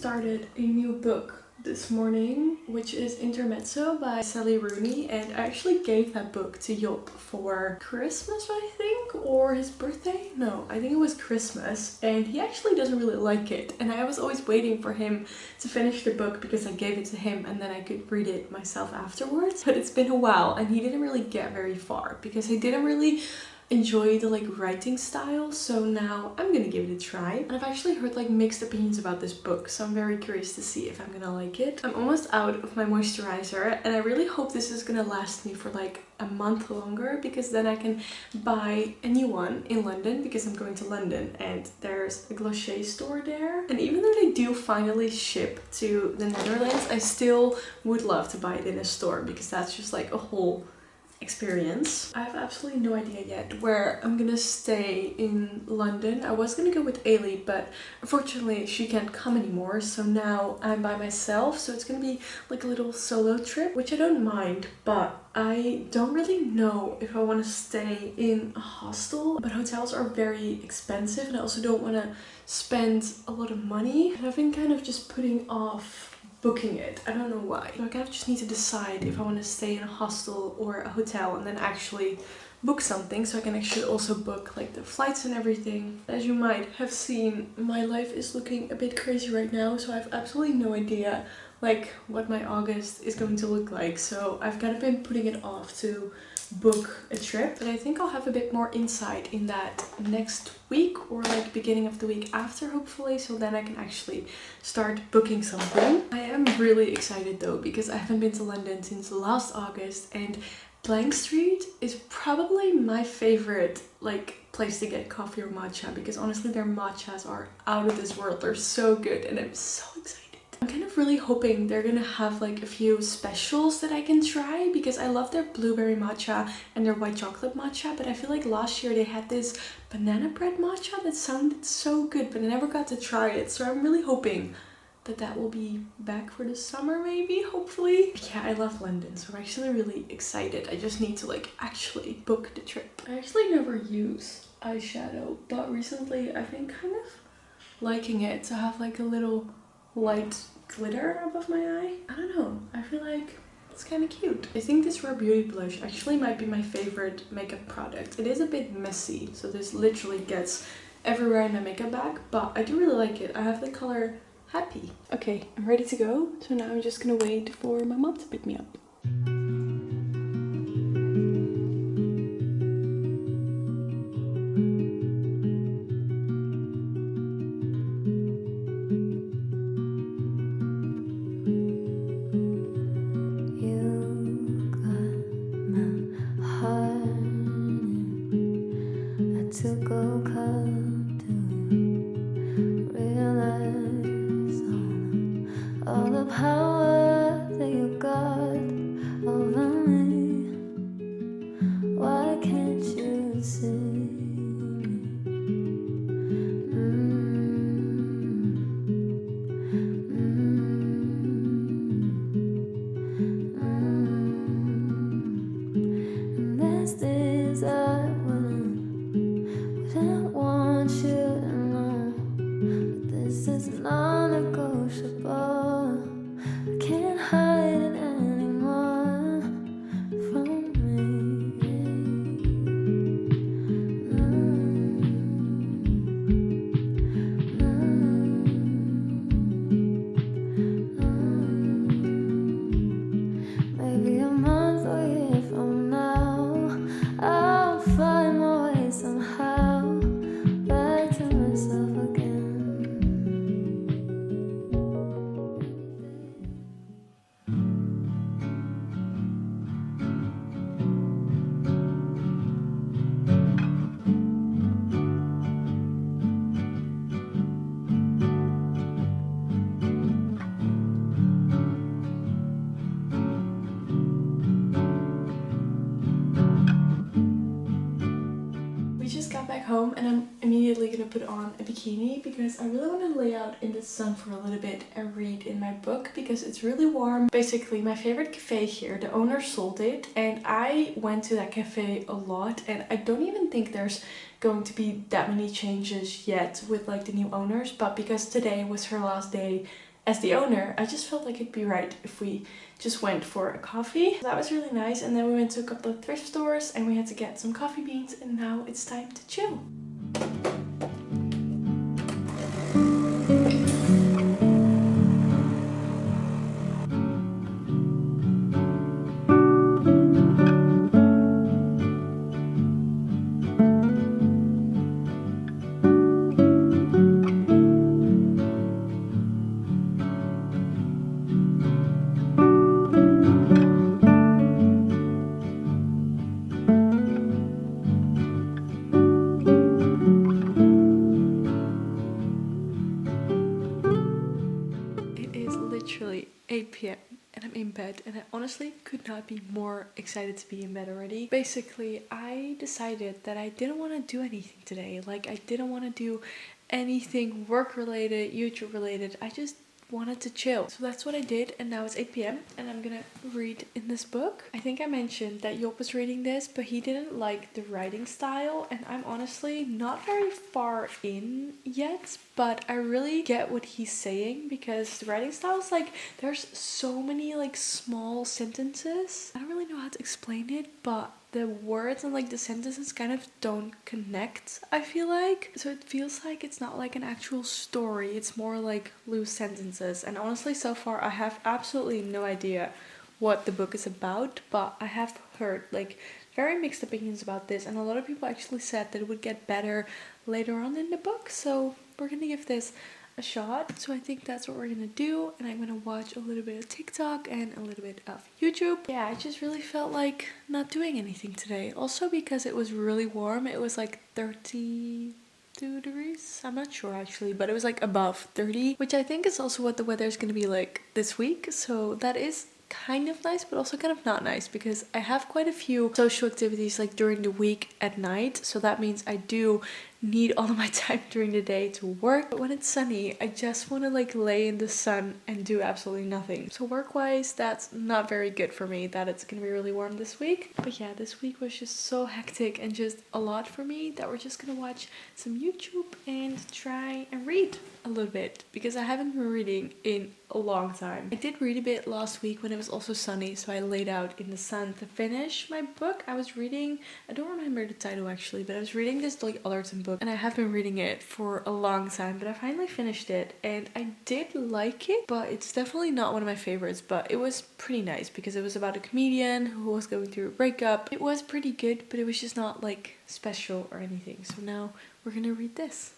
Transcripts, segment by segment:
started a new book this morning, which is Intermezzo by Sally Rooney, and I actually gave that book to Job for Christmas, I think, or his birthday? No, I think it was Christmas, and he actually doesn't really like it, and I was always waiting for him to finish the book because I gave it to him and then I could read it myself afterwards. But it's been a while and he didn't really get very far because he didn't really enjoy the writing style, so now I'm gonna give it a try. And I've actually heard mixed opinions about this book, so I'm very curious to see if I'm gonna like it. I'm almost out of my moisturizer and I really hope this is gonna last me for a month longer, because then I can buy a new one in London, because I'm going to London and there's a Glossier store there. And even though they do finally ship to the Netherlands, I still would love to buy it in a store, because that's just a whole experience. I have absolutely no idea yet where I'm gonna stay in London. I was gonna go with Ailey, but unfortunately she can't come anymore, so now I'm by myself, so it's gonna be a little solo trip, which I don't mind, but I don't really know if I want to stay in a hostel. But hotels are very expensive and I also don't want to spend a lot of money, and I've been kind of just putting off booking it. I don't know why. So I kind of just need to decide if I want to stay in a hostel or a hotel and then actually book something, so I can actually also book the flights and everything. As you might have seen, my life is looking a bit crazy right now, so I have absolutely no idea what my August is going to look like. So I've kind of been putting it off to book a trip, but I think I'll have a bit more insight in that next week, or beginning of the week after, hopefully, so then I can actually start booking something. I am really excited though, because I haven't been to London since last August, and Blank Street is probably my favorite place to get coffee or matcha, because honestly their matchas are out of this world. They're so good and I'm so excited. I'm kind of really hoping they're gonna have a few specials that I can try, because I love their blueberry matcha and their white chocolate matcha, but I feel last year they had this banana bread matcha that sounded so good, but I never got to try it. So I'm really hoping that will be back for the summer, maybe, hopefully. Yeah, I love London, so I'm actually really excited. I just need to actually book the trip. I actually never use eyeshadow, but recently I've been kind of liking it to have a little light glitter above my eye. I don't know, I feel it's kind of cute. I think this Rare Beauty blush actually might be my favorite makeup product. It is a bit messy, so this literally gets everywhere in my makeup bag, but I do really like it. I have the color Happy. Okay, I'm ready to go, so now I'm just gonna wait for my mom to pick me up. Home, and I'm immediately gonna put on a bikini because I really want to lay out in the sun for a little bit and read in my book, because it's really warm. Basically, my favorite cafe here, the owner sold it, and I went to that cafe a lot, and I don't even think there's going to be that many changes yet with the new owners, but because today was her last day as the owner, I just felt like it'd be right if we just went for a coffee. So that was really nice, and then we went to a couple of thrift stores and we had to get some coffee beans, and now it's time to chill. Literally 8 p.m. and I'm in bed, and I honestly could not be more excited to be in bed already. Basically, I decided that I didn't want to do anything today. Like, I didn't want to do anything work related, YouTube related. I just wanted to chill. So that's what I did, and now it's 8 p.m. and I'm gonna read in this book. I think I mentioned that Job was reading this, but he didn't like the writing style, and I'm honestly not very far in yet, but I really get what he's saying, because the writing style is like, there's so many like small sentences. I don't really know how to explain it, but the words and like the sentences kind of don't connect, I feel like. So it feels like it's not like an actual story, it's more like loose sentences. And honestly, so far I have absolutely no idea what the book is about, but I have heard like very mixed opinions about this, and a lot of people actually said that it would get better later on in the book. So we're gonna give this a shot. So I think that's what we're gonna do, and I'm gonna watch a little bit of TikTok and a little bit of YouTube. Yeah, I just really felt like not doing anything today. Also because it was really warm. It was like 32 degrees. I'm not sure actually, but it was like above 30, which I think is also what the weather is gonna be like this week. So that is kind of nice, but also kind of not nice, because I have quite a few social activities like during the week at night. So that means I do need all of my time during the day to work. But when it's sunny, I just want to like lay in the sun and do absolutely nothing. So work-wise, that's not very good for me, that it's gonna be really warm this week. But yeah, this week was just so hectic and just a lot for me that we're just gonna watch some YouTube and try and read a little bit, because I haven't been reading in a long time. I did read a bit last week when it was also sunny, so I laid out in the sun to finish my book. I was reading, I don't remember the title actually, but I was reading this like Allerton book, and I have been reading it for a long time, but I finally finished it and I did like it, but it's definitely not one of my favorites. But it was pretty nice because it was about a comedian who was going through a breakup. It was pretty good, but it was just not like special or anything. So now we're gonna read this.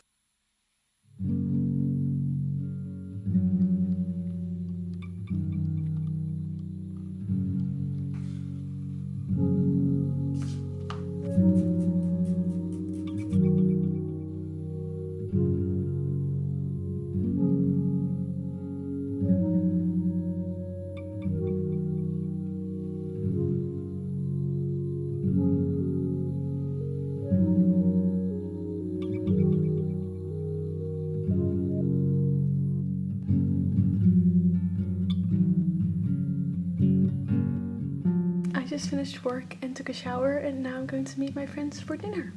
I just finished work and took a shower, and now I'm going to meet my friends for dinner.